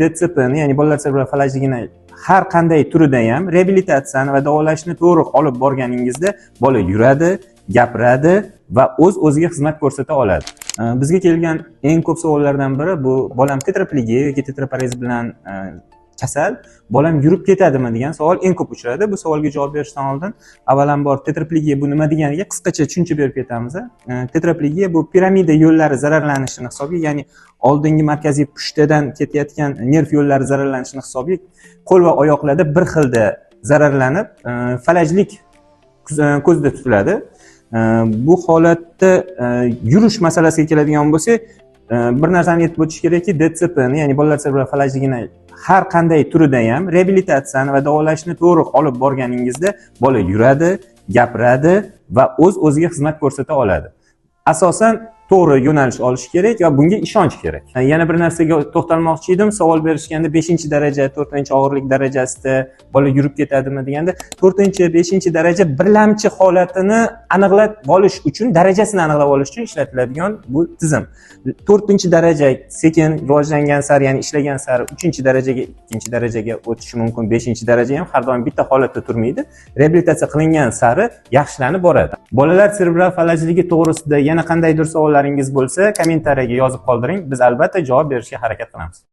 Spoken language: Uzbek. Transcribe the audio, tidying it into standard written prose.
DTSPni, ya'ni bolalar serebral falajligini har qanday turida ham reabilitatsiyani va davolashni to'g'ri olib borganingizda bola yuradi, gapiradi va o'ziga xizmat ko'rsata oladi. Bizga kelgan eng ko'p savollardan biri bu bolam tetraplegiya yoki tetraparez bilan kasal, bolam yurib ketadimi degan savol eng ko'p uchraydi. Bu savolga javob berishdan oldin avvalambor tetraplegiya bu nima deganiga qisqacha tushuncha berib ketamiz. Tetraplegiya bu piramida yo'llari zararlanishini hisobiga, ya'ni oldingi markaziy pushtadan ketayotgan nerv yo'llari zararlanishini hisobiga qo'l va oyoqlarda bir xilda zararlanib, falajlik ko'zda tutiladi. Bu holatda yurish masalasiga keladigan bo'lsak, bir narsani aytib o'tish kerakki, DTSPni, ya'ni bolalar serebral falajligini har qanday turida ham reabilitatsiyani va davolashni to'g'ri olib borganingizda bola yuradi, gapiradi va o'ziga xizmat ko'rsata oladi. Asosan to'g'ri yo'nalish olish kerak va bunga ishonch kerak. Yana bir narsaga to'xtalmoqchi edim. Savol berishganda 5-daraja, 4-og'irlik darajasida bola yurib ketadimi deganda, 4, 5-daraja birlamchi holatini aniqlab olish uchun, darajasini aniqlab olish uchun ishlatiladigan bu tizim. 4-daraja sekin rivojlangan sari, ya'ni ishlagan sari 3-darajaga, 2-darajaga o'tishi mumkin. 5-daraja ham har doim bitta holatda turmaydi. Reabilitatsiya qilingan sari yaxshilanib boradi. Bolalar serebral falajligi to'g'risida yana qandaydir savollaringiz bo'lsa, kommentariyaga yozib qoldiring. Biz albatta javob berishga harakat qilamiz.